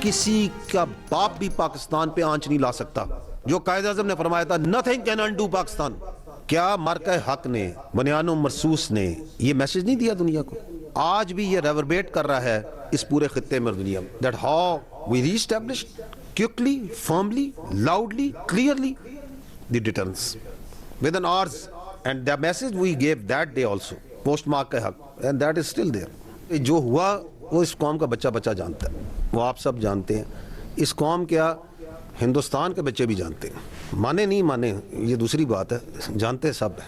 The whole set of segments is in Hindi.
किसी का बाप भी पाकिस्तान पे आंच नहीं ला सकता। जो कायद-ए-आज़म ने फरमाया था, नथिंग कैन अनडू पाकिस्तान। क्या मरका हक ने, बनियानो मरसूस ने ये मैसेज नहीं दिया दुनिया को? आज भी ये रेवरबेट कर रहा है इस पूरे खित्ते में, दुनिया में, that how we reestablish quickly, firmly, loudly, clearly the deterrence within hours, and the message we gave that day also, post मरका हक, and that is still there. जो हुआ वो इस कौम का बच्चा बच्चा जानता है, वो आप सब जानते हैं। इस कौम क्या, हिंदुस्तान के बच्चे भी जानते हैं। माने नहीं माने ये दूसरी बात है, जानते सब है।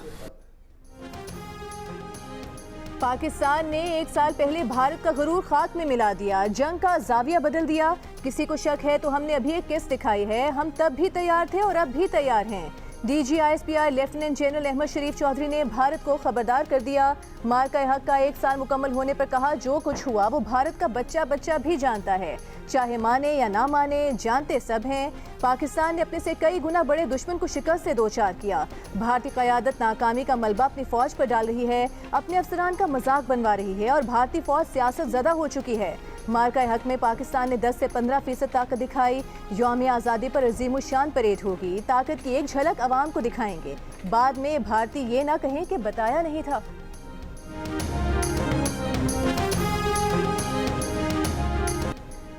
पाकिस्तान ने 1 साल पहले भारत का गुरूर खाक में मिला दिया, जंग का जाविया बदल दिया। किसी को शक है तो हमने अभी एक किस्त दिखाई है, हम तब भी तैयार थे और अब भी तैयार हैं। DGISPR लेफ्टिनेंट जनरल अहमद शरीफ चौधरी ने भारत को खबरदार कर दिया। मार्का हक का 1 साल मुकम्मल होने पर कहा, जो कुछ हुआ वो भारत का बच्चा बच्चा भी जानता है, चाहे माने या ना माने, जानते सब हैं। पाकिस्तान ने अपने से कई गुना बड़े दुश्मन को शिकस्त से दो चार किया। भारतीय क़यादत नाकामी का मलबा अपनी फौज पर डाल रही है, अपने अफसरान का मजाक बनवा रही है और भारतीय फौज सियासत ज़दा हो चुकी है। मार्का हक में पाकिस्तान ने 10 से 15% ताकत दिखाई। यौम आज़ादी पर अज़ीमुश्शान परेड होगी, ताकत की एक झलक अवाम को दिखाएंगे। बाद में भारतीय ये ना कहें कि बताया नहीं था।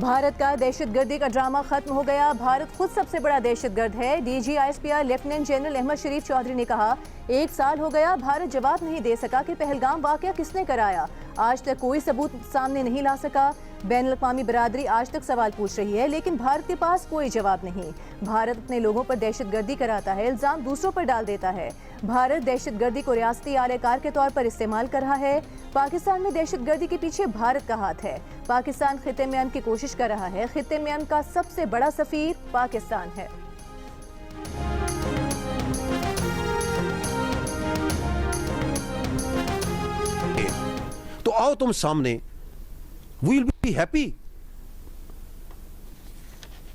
भारत का दहशतगर्दी का ड्रामा खत्म हो गया, भारत खुद सबसे बड़ा दहशतगर्द है। DGISPR लेफ्टिनेंट जनरल अहमद शरीफ चौधरी ने कहा, 1 साल हो गया, भारत जवाब नहीं दे सका कि पहलगाम वाक़या किसने कराया। आज तक कोई सबूत सामने नहीं ला सका। बैनुल-अक़वामी बरादरी आज तक सवाल पूछ रही है, लेकिन भारत के पास कोई जवाब नहीं। भारत अपने लोगों पर दहशतगर्दी कराता है, इल्ज़ाम दूसरों पर डाल देता है। भारत दहशतगर्दी को रियासती आलेकार के तौर पर इस्तेमाल कर रहा है। पाकिस्तान में दहशतगर्दी के पीछे भारत का हाथ है। पाकिस्तान खित्ते में अमन की कोशिश कर रहा है। खित्ते में अमन का सबसे बड़ा सफीर पाकिस्तान है। तो आओ तुम सामने, वी विल बी हैप्पी।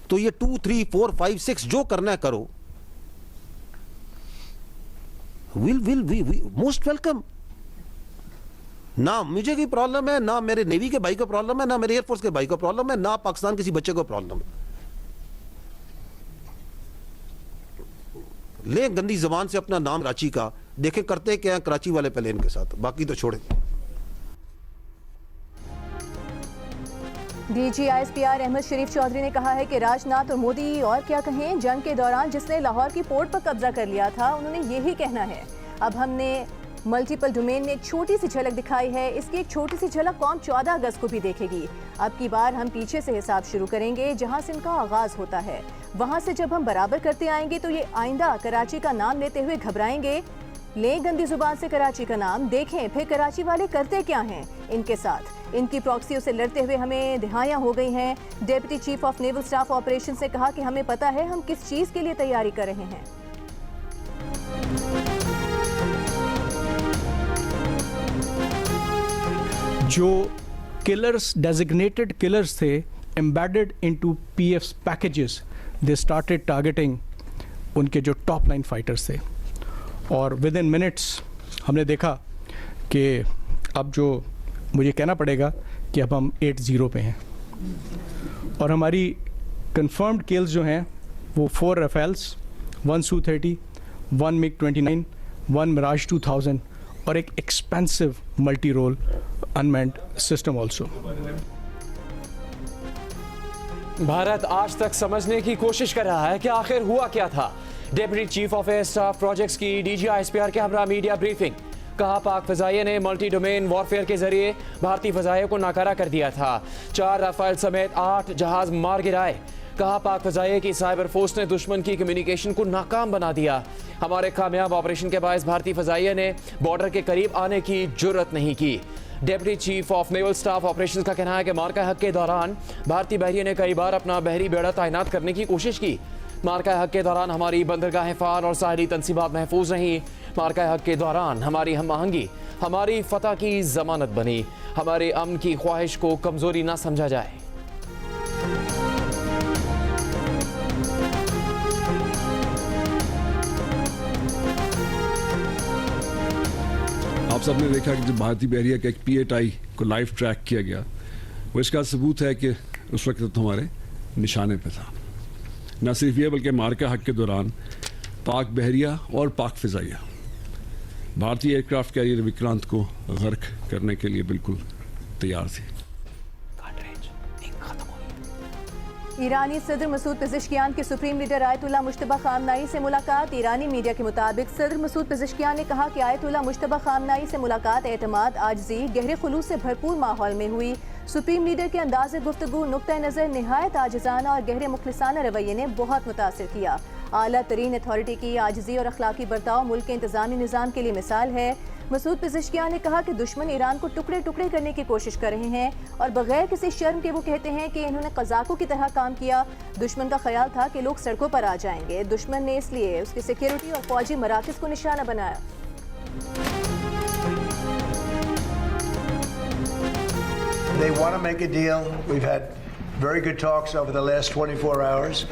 तो ये 2, 3, 4, 5, 6 जो करना है करो, विल मोस्ट वेलकम। ना मुझे कोई प्रॉब्लम है, ना मेरे नेवी के भाई को प्रॉब्लम है, ना मेरे एयरफोर्स के भाई को प्रॉब्लम है, ना पाकिस्तान किसी बच्चे को प्रॉब्लम है। ले गंदी जबान से अपना नाम कराची का, देखें करते क्या है कराची वाले प्लेन के साथ, बाकी तो छोड़े। DGISPR अहमद शरीफ चौधरी ने कहा है कि राजनाथ और मोदी और क्या कहें, जंग के दौरान जिसने लाहौर की पोर्ट पर कब्जा कर लिया था, उन्होंने यही कहना है। अब हमने मल्टीपल डोमेन में एक छोटी सी झलक दिखाई है, इसकी एक छोटी सी झलक कौम 14 अगस्त को भी देखेगी। अब की बार हम पीछे से हिसाब शुरू करेंगे, जहां से इनका आगाज होता है। वहां से जब हम बराबर करते आएंगे तो ये आइंदा कराची का नाम लेते हुए घबराएंगे। ले गंदी जुबान से कराची का नाम, देखें फिर कराची वाले करते क्या हैं इनके साथ। इनकी प्रॉक्सियों से लड़ते हुए हमें दिहाइयां हो गई हैं। Deputy chief of naval staff operation ने कहा कि हमें पता है हम किस चीज के लिए तैयारी कर रहे हैं। जो किलर्स, डेजिग्नेटेड किलर्स थे, embedded into PF's packages, they started targeting उनके जो टॉप लाइन फाइटर्स थे। और विद इन मिनट्स हमने देखा कि अब जो मुझे कहना पड़ेगा कि अब हम 8-0 पे हैं। और हमारी कंफर्म्ड किल्स जो हैं वो 4 राफेल्स, 1 Su-30, 1 MiG-29, 1 Mirage 2000 और एक expensive multi role unmanned system also. Bharat आज तक समझने की कोशिश कर रहा है कि आखिर हुआ क्या था। Deputy chief of air staff projects की DGISPR के हमरा मीडिया ब्रीफिंग। कहा पाक फजाइये ने मल्टी डोमेन वॉरफेयर के जरिए भारतीय फजाइये को नाकारा कर दिया था। 4 राफेल समेत 8 जहाज मार गिराए। कहा पाक फजाइये की साइबर फोर्स ने दुश्मन की कम्युनिकेशन को नाकाम बना दिया। हमारे कामयाब ऑपरेशन के बायस भारतीय फजाइये ने बॉर्डर के करीब आने की जुर्रत नहीं की। Deputy chief of naval staff operation का कहना है कि मार्का हक के दौरान भारतीय बहरिये ने कई बार अपना बहरी बेड़ा तैनात करने की कोशिश की। मार्का हक के दौरान हमारी बंदरगाहें फार और साहली तंसीबात महफूज रहीं। मार्का हक के दौरान हमारी हम आहंगी हमारी फतह की जमानत बनी। हमारे अमन की ख्वाहिश को कमजोरी ना समझा जाए। आप सबने देखा कि जब भारतीय बहरिया का एक PATI को लाइव ट्रैक किया गया, वो इसका सबूत है कि उस वक्त तो हमारे निशाने पे था। न सिर्फ ये बल्कि मार्का हक के दौरान पाक बहरिया और पाक फ़िज़ाइया भारतीय एयरक्राफ्ट कैरियर विक्रांत को गर्क करने के लिए बिल्कुल तैयार थी। ईरानी सदर मसूद पेज़ेश्कियान के सुप्रीम लीडर आयतुल्लाह मुश्तबा खामनाई से मुलाकात। ईरानी मीडिया के मुताबिक सदर मसूद पेज़ेश्कियान ने कहा कि आयतुल्लाह मुश्तबा खामनाई से मुलाकात एतमाद, आजिज़ी, गहरे खुलूस से भरपूर माहौल में हुई। सुप्रीम लीडर के अंदाज़ गुफ्तगू, नुक्ता नज़र नहायत आजिज़ाना और गहरे मुखलिसाना रवैये ने बहुत मुतासिर किया। आला तरीन अथॉरिटी की आजिज़ी और अखलाकी बर्ताव मुल्क के इंतज़ामी निज़ाम के लिए मिसाल है। मसूद पेज़ेश्कियान ने कहा कि दुश्मन ईरान को टुकड़े टुकड़े करने की कोशिश कर रहे हैं और बगैर किसी शर्म के वो कहते हैं कि इन्होंने कज़ाकों की तरह काम किया। दुश्मन का ख्याल था कि लोग सड़कों पर आ जाएंगे। दुश्मन ने इसलिए उसकी सिक्योरिटी और फौजी मराकज़ को निशाना बनाया। They want to make a deal. We've had very good talks over the last 24 hours,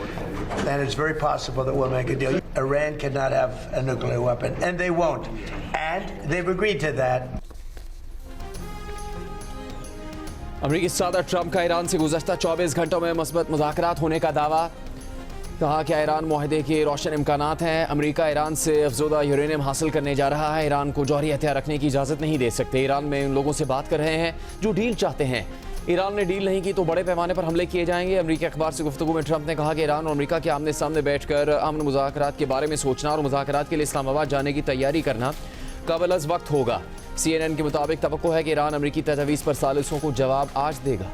and it's very possible that we'll make a deal. Iran cannot have a nuclear weapon, and they won't. And they've agreed to that. अमरीकी सदर ट्रंप का ईरान से गुज़श्ता 24 घंटों में मस्बत मुज़ाकरात होने का दावा। कहा कि ईरान मुआहदे के रोशन इम्कानात हैं। अमरीका ईरान से अफज़ोदा यूरेनियम हासिल करने जा रहा है। ईरान को जौहरी हथियार रखने की इजाज़त नहीं दे सकते। ईरान में उन लोगों से बात कर रहे हैं जो डील चाहते हैं। ईरान ने डील नहीं की तो बड़े पैमाने पर हमले किए जाएंगे। अमरीकी अखबार से गुफ्तगू में ट्रंप ने कहा कि ईरान और अमरीका के आमने सामने बैठकर अमन मुज़ाकरात के बारे में सोचना और मुज़ाकरात के लिए इस्लामाबाद जाने की तैयारी करना काबिल अज़ वक्त होगा। CNN के मुताबिक तवक्को है कि ईरान अमरीकी तजवीज़ पर सालिसों को जवाब आज देगा।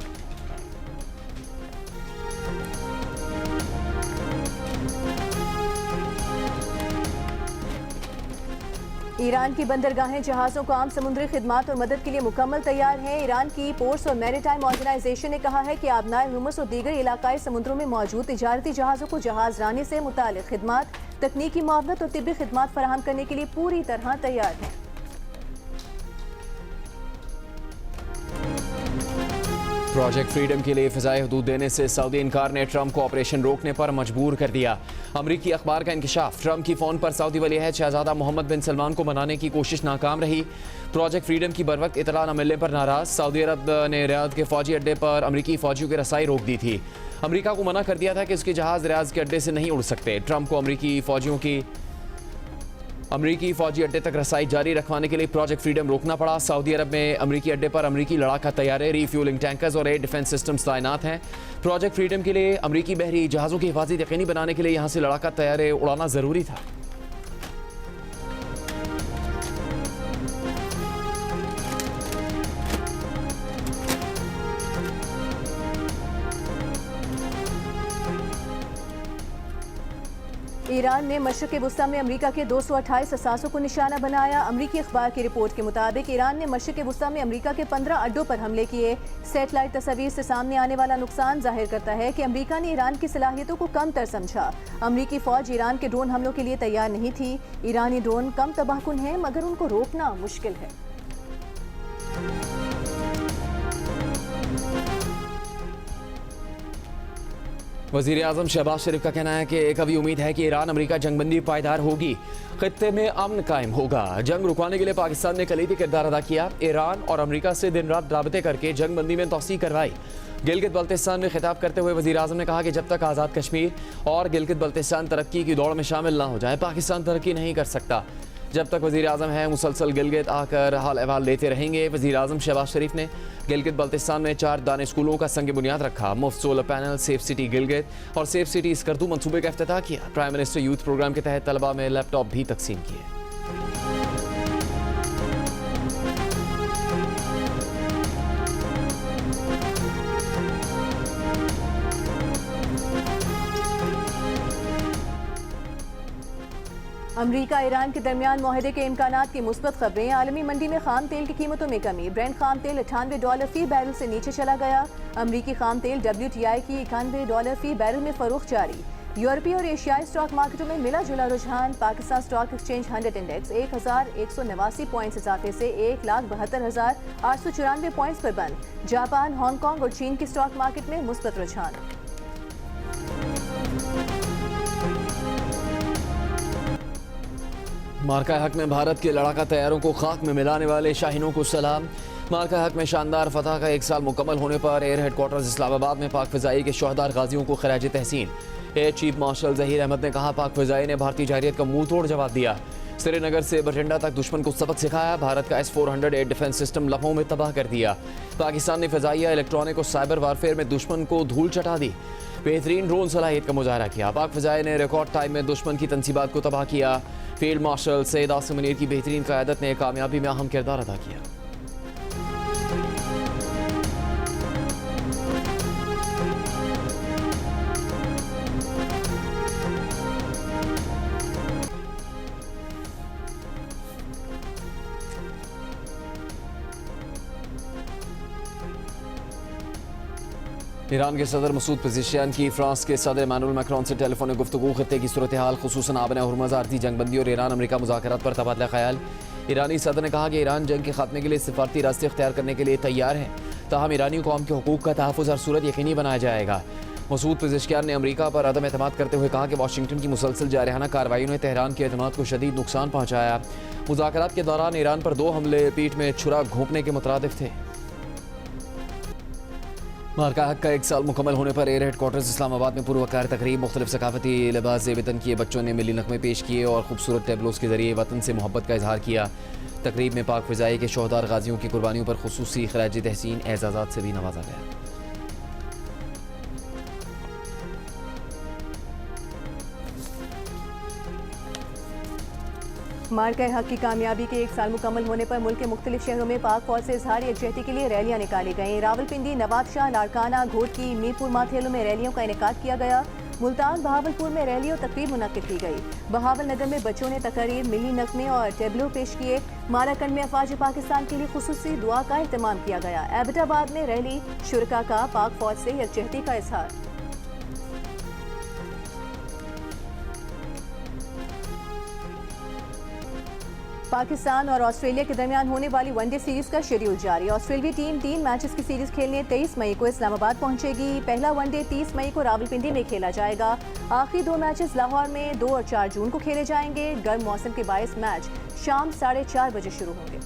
ईरान की बंदरगाहें जहाज़ों को आम समुद्री खिदमात और मदद के लिए मुकम्मल तैयार हैं। ईरान की पोर्ट्स और मैरीटाइम ऑर्गेनाइजेशन ने कहा है कि आबनाए हुमस और दीगर इलाकाई समुद्रों में मौजूद तिजारती जहाज़ों को जहाज़ रानी से मुताल्लिक़ खिदमात, तकनीकी मुआवनत और तिब्बी खिदमात फराहम करने के लिए पूरी तरह तैयार हैं। प्रोजेक्ट फ्रीडम के लिए फ़िज़ाई हदूद देने से सऊदी इनकार ने ट्रंप को ऑपरेशन रोकने पर मजबूर कर दिया। अमरीकी अखबार का इंकशाफ, ट्रंप की फ़ोन पर सऊदी वलीअहद शहज़ादा मोहम्मद बिन सलमान को मनाने की कोशिश नाकाम रही। प्रोजेक्ट फ्रीडम की बरवक्त इतला न मिलने पर नाराज़ सऊदी अरब ने रियाद के फ़ौजी अड्डे पर अमरीकी फ़ौजियों की रसाई रोक दी थी। अमरीका को मना कर दिया था कि उसके जहाज़ रियाद के अड्डे से नहीं उड़ सकते। ट्रंप को अमरीकी फ़ौजी अड्डे तक रसाई जारी रखवाने के लिए प्रोजेक्ट फ्रीडम रोकना पड़ा। सऊदी अरब में अमरीकी अड्डे पर अमरीकी लड़ाका तैयारे, रीफ्यूलिंग टैंकर्स और एयर डिफेंस सिस्टम्स तैनात हैं। प्रोजेक्ट फ्रीडम के लिए अमरीकी बहरी जहाज़ों की हिफाजत यकीनी बनाने के लिए यहाँ से लड़ाका तैयारे उड़ाना ज़रूरी था। ईरान ने मशरिक़ वुस्ता में अमरीका के 228 असासों को निशाना बनाया। अमरीकी अखबार की रिपोर्ट के मुताबिक ईरान ने मशरिक़ वुस्ता में अमरीका के 15 अड्डों पर हमले किए। सेटेलाइट तस्वीर से सामने आने वाला नुकसान जाहिर करता है कि अमरीका ने ईरान की सलाहियतों को कम तर समझा। अमरीकी फ़ौज ईरान के ड्रोन हमलों के लिए तैयार नहीं थी। ईरानी ड्रोन कम तबाहकुन हैं मगर उनको रोकना मुश्किल है। वज़ीर आज़म शहबाज शरीफ का कहना है कि कभी उम्मीद है कि ईरान अमरीका जंगबंदी पायदार होगी, खित्ते में अमन कायम होगा। जंग रुकवाने के लिए पाकिस्तान ने कलीदी किरदार अदा किया। ईरान और अमरीका से दिन रात राबते करके जंगबंदी में तौसीक़ करवाई। गिलगित बल्तिस्तान में खिताब करते हुए वज़ीर आज़म ने कहा कि जब तक आज़ाद कश्मीर और गिलगित बल्तिस्तान तरक्की की दौड़ में शामिल ना हो जाए, पाकिस्तान तरक्की नहीं कर सकता। जब तक वज़ीर आज़म है मुसलसल गिलगित आकर हाल अहवाल लेते रहेंगे। वज़ीर आज़म शहबाज शरीफ ने गिलगित बल्तिस्तान में 4 दाने स्कूलों का संग बुनियाद रखा। मुफ्त solar panel, safe city Gilgit और सेफ सिटी स्कर्दू मनसूबे का इफ्तिताह किया। प्राइम मिनिस्टर यूथ प्रोग्राम के तहत तलबा में लैपटॉप भी तकसीम किए। अमरीका ईरान के दरमियान मुआहदे के इम्कानात की मुस्बत खबरें। आलमी मंडी में खाम तेल की कीमतों में कमी। ब्रेंट खाम तेल $98 फी बैरल से नीचे चला गया। अमरीकी खाम तेल WTI की $91 फी बैरल में फरोख्त जारी। यूरोपीय और एशियाई स्टॉक मार्केटों में मिला जुला रुझान। Pakistan stock exchange 100 index 1189 points इजाफे से 1,72,894 पॉइंट्स पर बंद। जापान, हांगकांग और चीन की स्टॉक मार्केट में मुस्बत रुझान। मार्का हक में भारत के लड़ाका तैयारों को खाक में मिलाने वाले शाहीनों को सलाम। मार्का हक में शानदार फतह का 1 साल मुकम्मल होने पर एयर हेडक्वार्टर्स इस्लामाबाद में पाक फ़िज़ाई के शोहदार गाजियों को खराज तहसीन। Air chief marshal Zaheer Ahmed ने कहा, पाक फ़िज़ाई ने भारतीय जारियत का मुंह तोड़ जवाब दिया। श्रीनगर से बठिंडा तक दुश्मन को सबक सिखाया। भारत का S-400 एयर डिफेंस सिस्टम लम्हों में तबाह कर दिया। पाकिस्तान ने फ़िज़ाइया, इलेक्ट्रॉनिक और साइबर वारफेयर में दुश्मन को धूल चटा दी। बेहतरीन ड्रोन सलाहियत का मुजाहरा किया। पाक फ़िज़ाई ने रिकॉर्ड टाइम में दुश्मन की तंसीबात को तबाह किया। फील्ड मार्शल सैयद आसिम मुनीर की बेहतरीन क़यादत ने कामयाबी में अहम किरदार अदा किया। ईरान के सदर मसूद पेज़ेश्कियान की फ्रांस के सदर इमानुएल मैक्रोन से टेलीफोनिक गुफ्तगू, खत्ते की सूरत हाल खुसूसन आबन हुर्मुज़, आरती जंगबंदी और ईरान अमेरिका मुज़ाकरात पर तबादला ख्याल। ईरानी सदर ने कहा कि ईरान जंग के खात्मे के लिए सिफारती रास्ते इख्तियार करने के लिए तैयार है, ताहम ईरानी कौम के हुकूक का तहफ़्फ़ुज़ हर सूरत यकीनी बनाया जाएगा। मसूद पेज़ेश्कियान ने अमेरिका पर अदम एतमाद करते हुए कहा कि वाशिंगटन की मुसलसल जारहाना कार्रवाइयों ने तेहरान के एतमाद को शदीद नुकसान पहुँचाया। मुज़ाकरात के दौरान ईरान पर 2 हमले पीठ में छुरा घोंपने के मुतरादिफ थे। मार्का हक का 1 साल मुकम्मल होने पर एयर हेडक्वार्टर्स इस्लामाबाद में पुरवकार तकरीब, मुख्तलिफ सकाफती लिबास ज़ेब-ए-तन किए बच्चों ने मिली नग़मे पेश किए और खूबसूरत टेबलोस के जरिए वतन से मोहब्बत का इजहार किया। तकरीब में पाक फ़िज़ाई के शोहदार गाजियों की कुर्बानियों पर खुसूसी खराज तहसीन एजाज़ात से भी नवाजा गया। मार्का हक की कामयाबी के 1 साल मुकम्मल होने पर मुल्क के मुख्तलिफ शहरों में पाक फौज से इजहार यकजहती के लिए रैलियां निकाली गईं। रावलपिंडी, नवाबशाह, लाड़काना, घोटकी, मीरपुर माथेलो में रैलियों का इनेकाद किया गया। मुल्तान, बहावलपुर में रैली और तकरीब मुनक्किद की गई। बहावल नगर में बच्चों ने तकरीर, मिली नग़मे और टेबलो पेश किए। माराकंड में अफवाज पाकिस्तान के लिए खुसूसी दुआ का एहतमाम किया गया। एबटाबाद में रैली, शुरका का पाक फौज से यकजहती का इजहार। पाकिस्तान और ऑस्ट्रेलिया के दरमियान होने वाली वनडे सीरीज का शेड्यूल जारी। ऑस्ट्रेलियाई टीम 3 मैचेस की सीरीज खेलने 23 मई को इस्लामाबाद पहुंचेगी। पहला वनडे 30 मई को रावलपिंडी में खेला जाएगा। आखिरी 2 मैचेस लाहौर में 2 और 4 जून को खेले जाएंगे। गर्म मौसम के बायस मैच शाम 4:30 बजे शुरू होंगे।